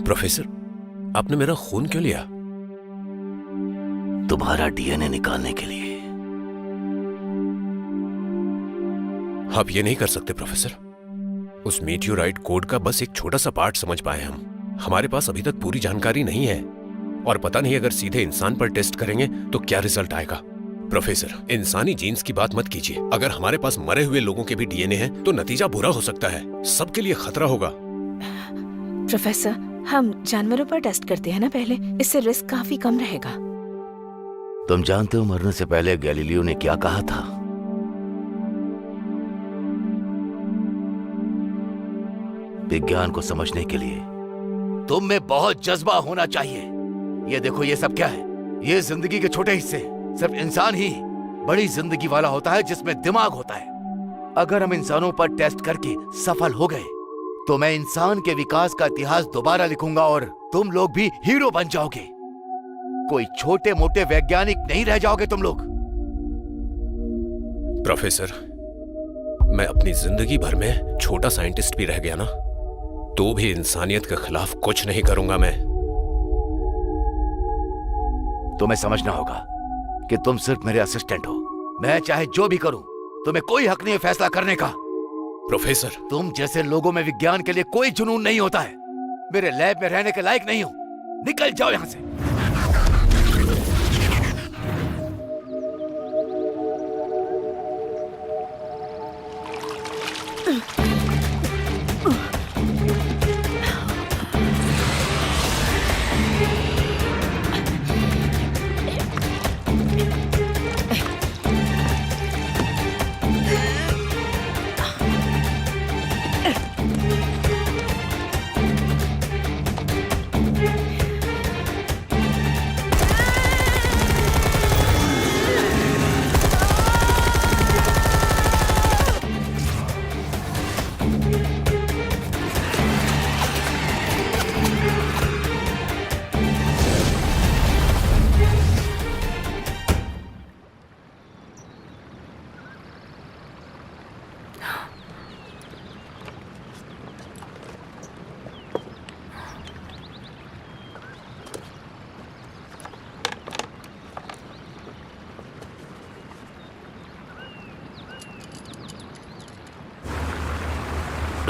प्रोफेसर, आपने मेरा खून क्यों लिया? तुम्हारा डीएनए निकालने के लिए। आप ये नहीं कर सकते प्रोफेसर। उस मीटियोराइट कोड का बस एक छोटा सा पार्ट समझ पाए हम। हमारे पास अभी तक पूरी जानकारी नहीं है और पता नहीं अगर सीधे इंसान पर टेस्ट करेंगे तो क्या रिजल्ट आएगा। प्रोफेसर, इंसानी जीन्स की बात मत कीजिए। अगर हमारे पास मरे हुए लोगों के भी डीएनए है तो नतीजा बुरा हो सकता है। सबके लिए खतरा होगा। प्रोफेसर, हम जानवरों पर टेस्ट करते हैं ना पहले, इससे रिस्क काफी कम रहेगा। तुम जानते हो मरने से पहले गैलीलियो ने क्या कहा था? विज्ञान को समझने के लिए तुम में बहुत जज्बा होना चाहिए। ये देखो, ये सब क्या है? ये जिंदगी के छोटे हिस्से। सिर्फ इंसान ही बड़ी जिंदगी वाला होता है जिसमें दिमाग होता है। अगर हम इंसानों पर टेस्ट करके सफल हो गए तो मैं इंसान के विकास का इतिहास दोबारा लिखूंगा और तुम लोग भी हीरो बन जाओगे। कोई छोटे मोटे वैज्ञानिक नहीं रह जाओगे तुम लोग। प्रोफेसर, मैं अपनी जिंदगी भर में छोटा साइंटिस्ट भी रह गया ना, तो भी इंसानियत के खिलाफ कुछ नहीं करूंगा मैं। तुम्हें समझना होगा कि तुम सिर्फ मेरे असिस्टेंट हो। मैं चाहे जो भी करूं, तुम्हें कोई हक नहीं है फैसला करने का। प्रोफेसर, तुम जैसे लोगों में विज्ञान के लिए कोई जुनून नहीं होता है। मेरे लैब में रहने के लायक नहीं हो। निकल जाओ यहां से।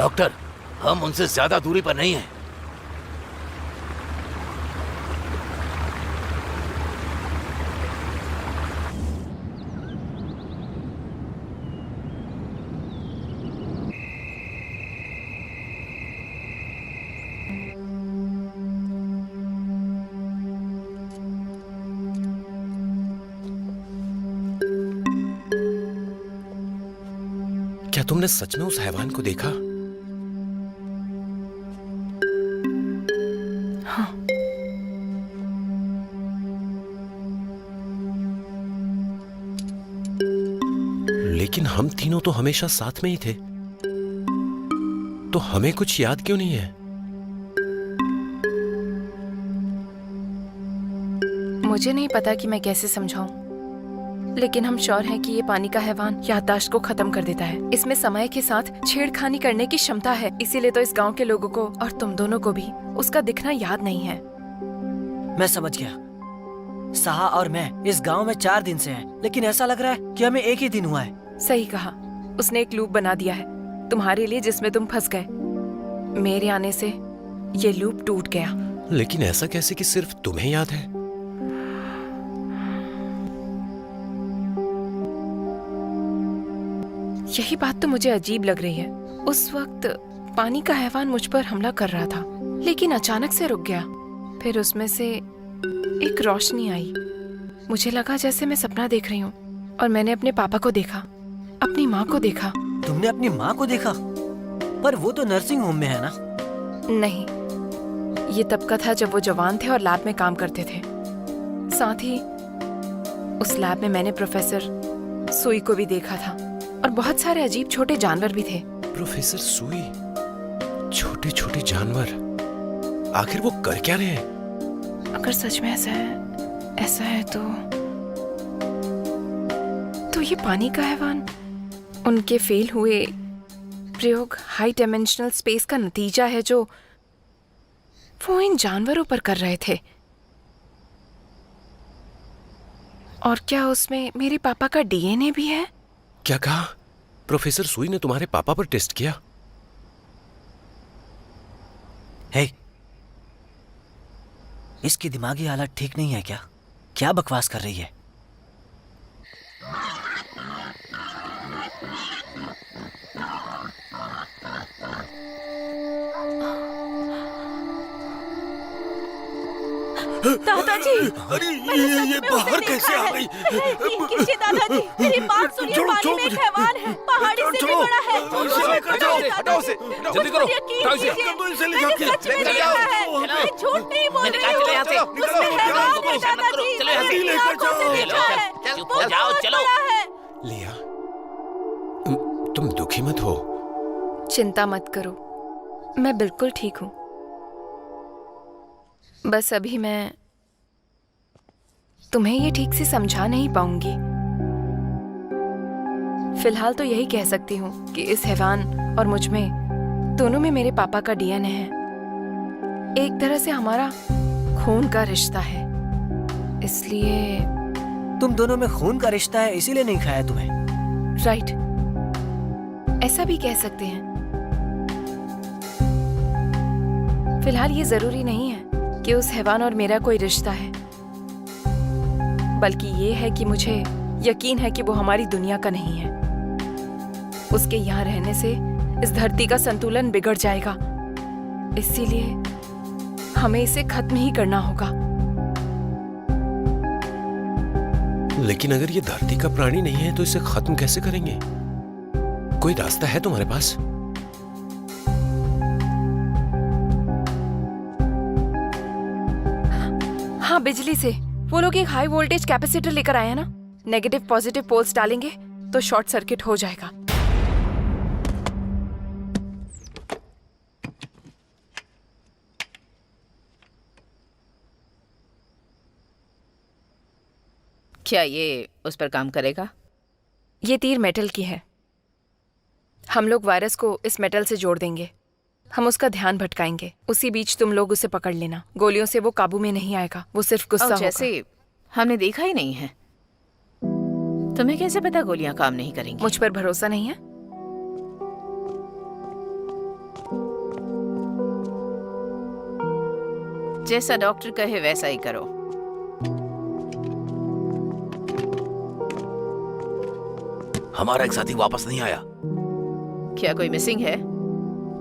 डॉक्टर, हम उनसे ज्यादा दूरी पर नहीं हैं। क्या तुमने सच में उस हैवान को देखा? हाँ। लेकिन हम तीनों तो हमेशा साथ में ही थे, तो हमें कुछ याद क्यों नहीं है? मुझे नहीं पता कि मैं कैसे समझाऊं, लेकिन हम श्योर हैं कि ये पानी का हैवान याददाश्त को खत्म कर देता है। इसमें समय के साथ छेड़खानी करने की क्षमता है, इसीलिए तो इस गांव के लोगों को और तुम दोनों को भी उसका दिखना याद नहीं है। मैं समझ गया। साहा और मैं इस गांव में 4 दिन से हैं, लेकिन ऐसा लग रहा है कि हमें एक ही दिन हुआ है। सही कहा, उसने एक लूप बना दिया है तुम्हारे लिए जिसमें तुम फंस गए। मेरे आने से ये लूप टूट गया। लेकिन ऐसा कैसे कि सिर्फ तुम्हें याद है? यही बात तो मुझे अजीब लग रही है। उस वक्त पानी का हैवान मुझ पर हमला कर रहा था, लेकिन अचानक से रुक गया। फिर उसमें से एक रोशनी आई। मुझे लगा जैसे मैं सपना देख रही हूँ, और मैंने अपने पापा को देखा, अपनी माँ को देखा। तुमने अपनी माँ को देखा? पर वो तो नर्सिंग होम में है ना? नहीं, ये तब का था जब वो जवान थे और लैब में काम करते थे। साथ ही उस लैब में मैंने प्रोफेसर सुई को भी देखा था, और बहुत सारे अजीब छोटे जानवर भी थे। प्रोफेसर सुई, छोटे छोटे जानवर, आखिर वो कर क्या रहे हैं? अगर सच में ऐसा है तो ये पानी का हैवान उनके फेल हुए प्रयोग हाई डायमेंशनल स्पेस का नतीजा है जो वो इन जानवरों पर कर रहे थे। और क्या उसमें मेरे पापा का डीएनए भी है? क्या कहा? प्रोफेसर सुई ने तुम्हारे पापा पर टेस्ट किया? हे, इसकी दिमागी हालत ठीक नहीं है क्या? क्या बकवास कर रही है? दादाजी, अरे ये बाहर कैसे आ गई? कीजिए दादाजी, मेरी बात सुनिए। पानी में एक हैवान है, पहाड़ी से भी बड़ा है। हटाओ उसे, जल्दी करो, हटाओ इसे। सच में देखा है, मैं झूठ नहीं बोल रही हूँ। उसमें हैवान है दादाजी, मेरी आंखों से देखा है। वो बहुत बड़ा है। लिया, तुम दुखी मत हो। चिंता मत करो, मैं बिल्कुल ठीक हूँ। बस अभी मैं तुम्हें ये ठीक से समझा नहीं पाऊंगी। फिलहाल तो यही कह सकती हूँ कि इस हैवान और मुझ में, दोनों में मेरे पापा का डीएनए है। एक तरह से हमारा खून का रिश्ता है, इसलिए। तुम दोनों में खून का रिश्ता है, इसीलिए नहीं खाया तुम्हें। राइट, ऐसा भी कह सकते हैं। फिलहाल ये जरूरी नहीं है कि उस हैवान और मेरा कोई रिश्ता है, बल्कि ये है कि मुझे यकीन है कि वो हमारी दुनिया का नहीं है। उसके यहाँ रहने से इस धरती का संतुलन बिगड़ जाएगा, इसीलिए हमें इसे खत्म ही करना होगा। लेकिन अगर ये धरती का प्राणी नहीं है तो इसे खत्म कैसे करेंगे? कोई रास्ता है तुम्हारे पास? हाँ, बिजली से। वो लोग एक हाई वोल्टेज कैपेसिटर लेकर आए हैं ना, नेगेटिव पॉजिटिव पोल्स डालेंगे तो शॉर्ट सर्किट हो जाएगा। क्या ये उस पर काम करेगा? ये तीर मेटल की है। हम लोग वायरस को इस मेटल से जोड़ देंगे। हम उसका ध्यान भटकाएंगे। उसी बीच तुम लोग उसे पकड़ लेना। गोलियों से वो काबू में नहीं आएगा, वो सिर्फ गुस्सा होगा। जैसे हमने देखा ही नहीं है। तुम्हें कैसे पता गोलियां काम नहीं करेंगी? मुझ पर भरोसा नहीं है? जैसा डॉक्टर कहे वैसा ही करो। हमारा एक साथी वापस नहीं आया। क्या कोई मिसिंग है?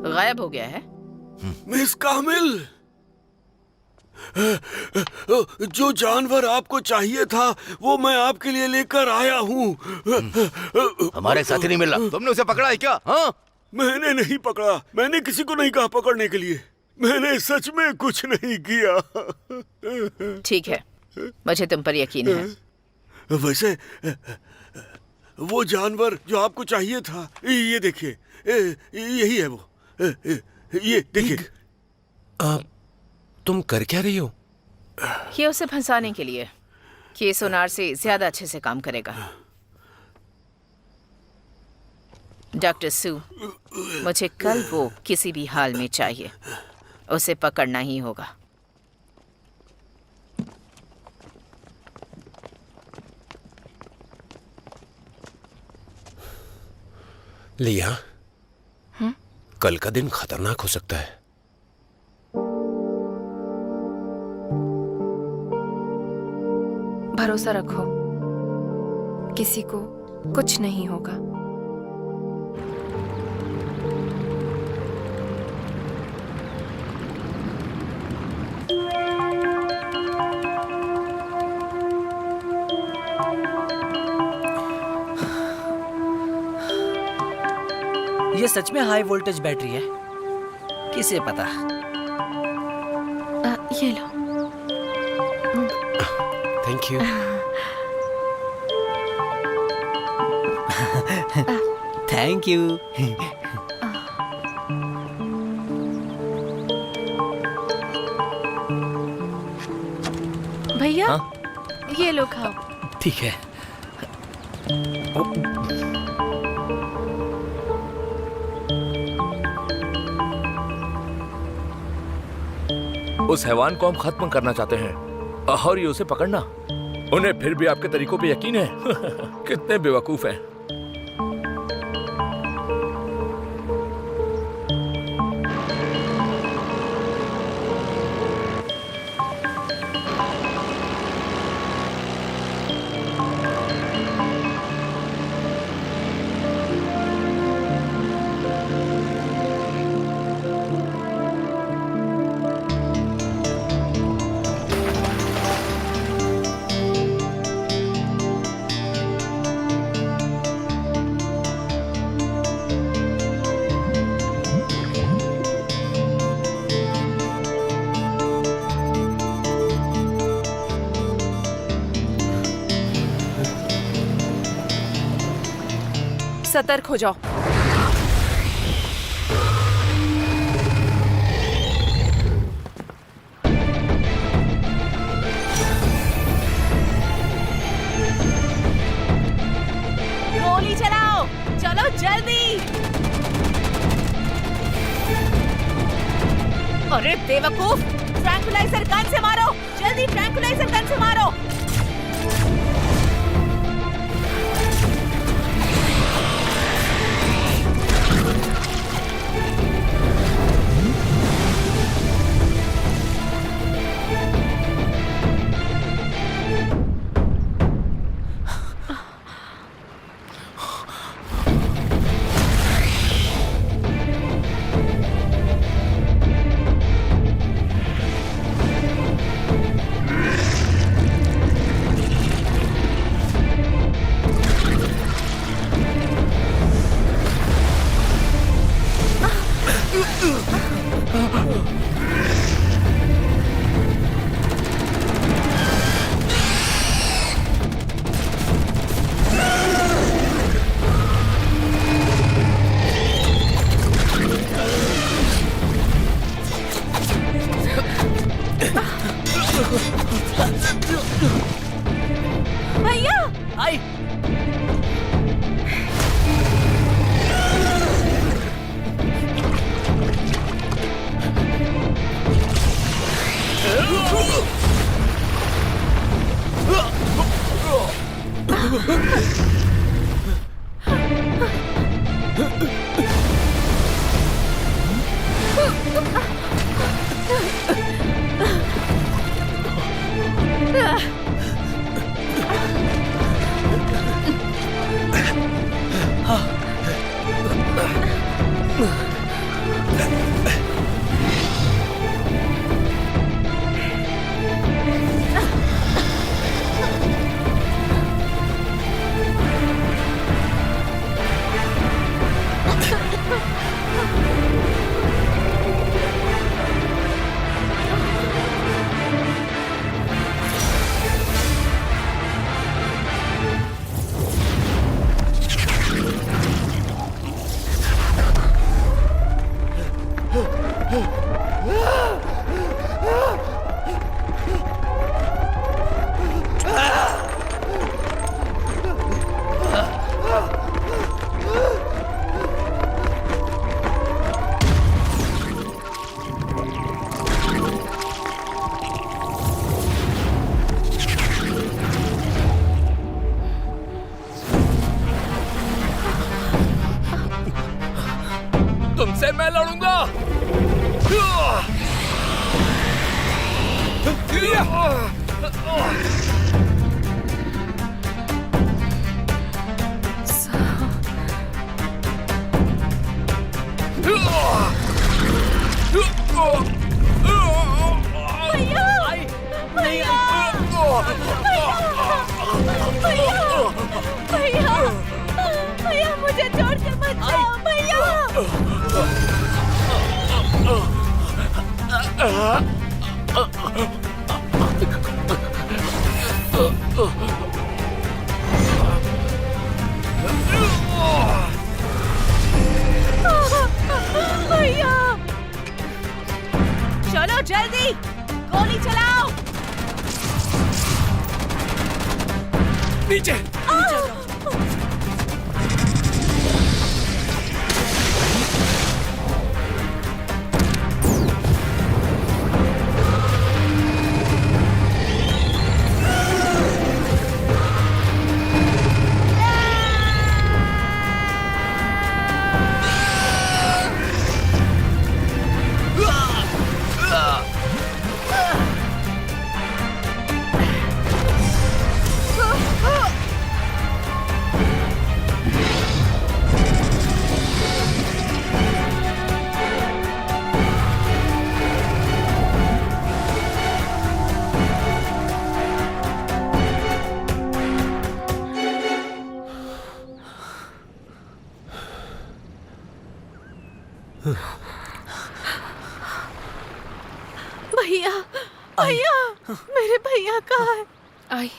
गायब हो गया है? मिस कामिल, जो जानवर आपको चाहिए था वो मैं आपके लिए लेकर आया हूँ। हमारा एक साथी नहीं मिल रहा। तुमने उसे पकड़ा है क्या? हाँ? मैंने नहीं पकड़ा, मैंने किसी को नहीं कहा पकड़ने के लिए। मैंने सच में कुछ नहीं किया। ठीक है, मुझे तुम पर यकीन है। वैसे वो जानवर जो आपको चाहिए था, ये देखिए, यही है वो। ये देखिए। तुम कर क्या रही हो? ये उसे फंसाने के लिए कि ये सोनार से ज्यादा अच्छे से काम करेगा। डॉक्टर सू, मुझे कल वो किसी भी हाल में चाहिए। उसे पकड़ना ही होगा। लिया, कल का दिन खतरनाक हो सकता है। भरोसा रखो, किसी को कुछ नहीं होगा। ये सच में हाई वोल्टेज बैटरी है? किसे पता। ये लो। Thank you. Thank you. भैया, हाँ? ये लो खाओ। ठीक है। उस हैवान को हम खत्म करना चाहते हैं और ये उसे पकड़ना। उन्हें फिर भी आपके तरीकों पे यकीन है। कितने बेवकूफ हैं। सतर्क हो जाओ। गोली चलाओ, चलो जल्दी। अरे बेवकूफ, ट्रैंकुलाइजर गन से मारो, जल्दी ट्रैंकुलाइजर गन से मारो। भैया, आई। तुमसे मैं लड़ूंगा। भैया मुझे छोड़कर मत जाओ भैया। भैया चलो जल्दी गोली चलाओ। नीचे भैया भैया मेरे भैया कहाँ है? आई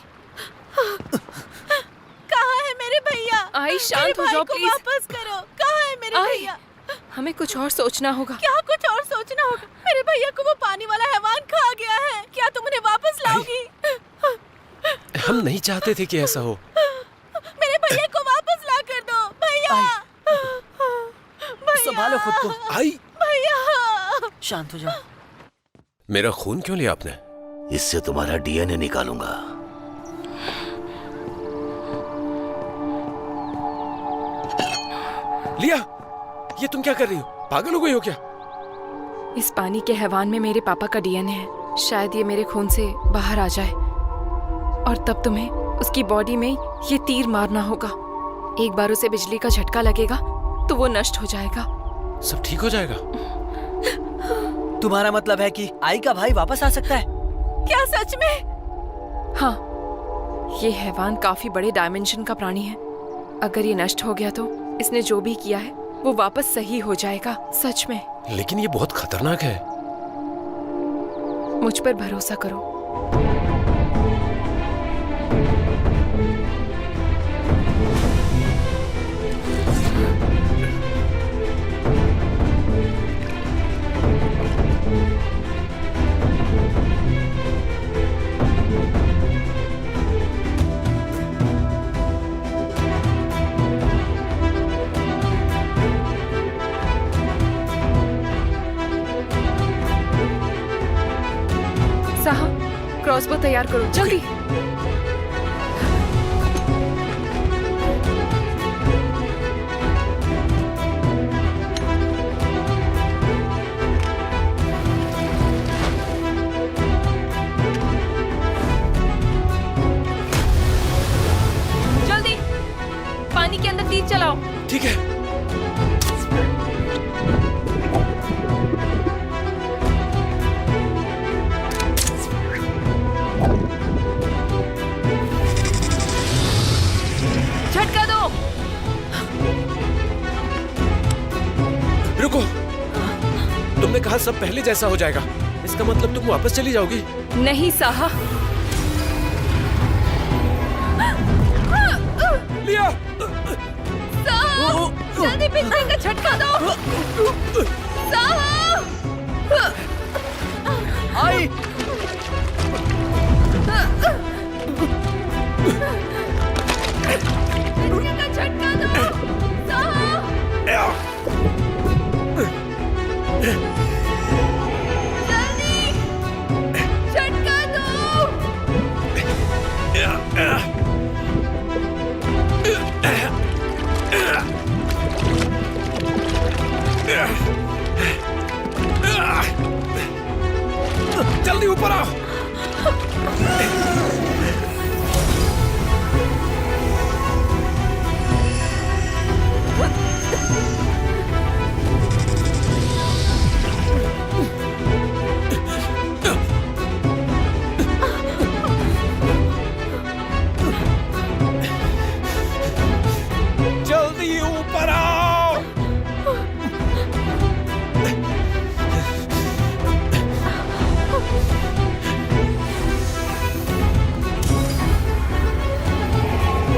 कहाँ है मेरे भैया? आई शांत हो जाओ प्लीज। वापस करो। कहाँ है मेरे आई भैया? हमें कुछ और सोचना होगा। क्या कुछ और सोचना होगा? मेरे भैया को वो पानी वाला हैवान खा गया है। क्या तुम उन्हें वापस लाओगी? हम नहीं चाहते थे कि ऐसा हो। मेरे भैया को वापस ला कर दो भैया। संभालो खुद को। आई भैया शांत हो जाओ। मेरा खून क्यों लिया आपने? इससे तुम्हारा डीएनए निकालूंगा। लिया, ये तुम क्या कर रही हो? पागल हो गई हो क्या? इस पानी के हैवान में मेरे पापा का डीएनए है। शायद ये मेरे खून से बाहर आ जाए और तब तुम्हें उसकी बॉडी में ये तीर मारना होगा। एक बार उसे बिजली का झटका लगेगा तो वो नष्ट हो जाएगा। सब ठीक हो जाएगा? तुम्हारा मतलब है कि आई का भाई वापस आ सकता है? क्या सच में? हाँ, ये हैवान काफी बड़े डायमेंशन का प्राणी है। अगर ये नष्ट हो गया तो इसने जो भी किया है वो वापस सही हो जाएगा। सच में। लेकिन ये बहुत खतरनाक है। मुझ पर भरोसा करो। साहा, क्रॉसबो तैयार करो जल्दी। जल्दी पानी के अंदर तीर चलाओ। ठीक है। झटका दो। रुको, तुमने कहा सब पहले जैसा हो जाएगा। इसका मतलब तुम वापस चली जाओगी? नहीं साहा। लिया, जल्दी बिजली का झटका दो। साहा! झटका दो झटका दो। जल्दी ऊपर आओ।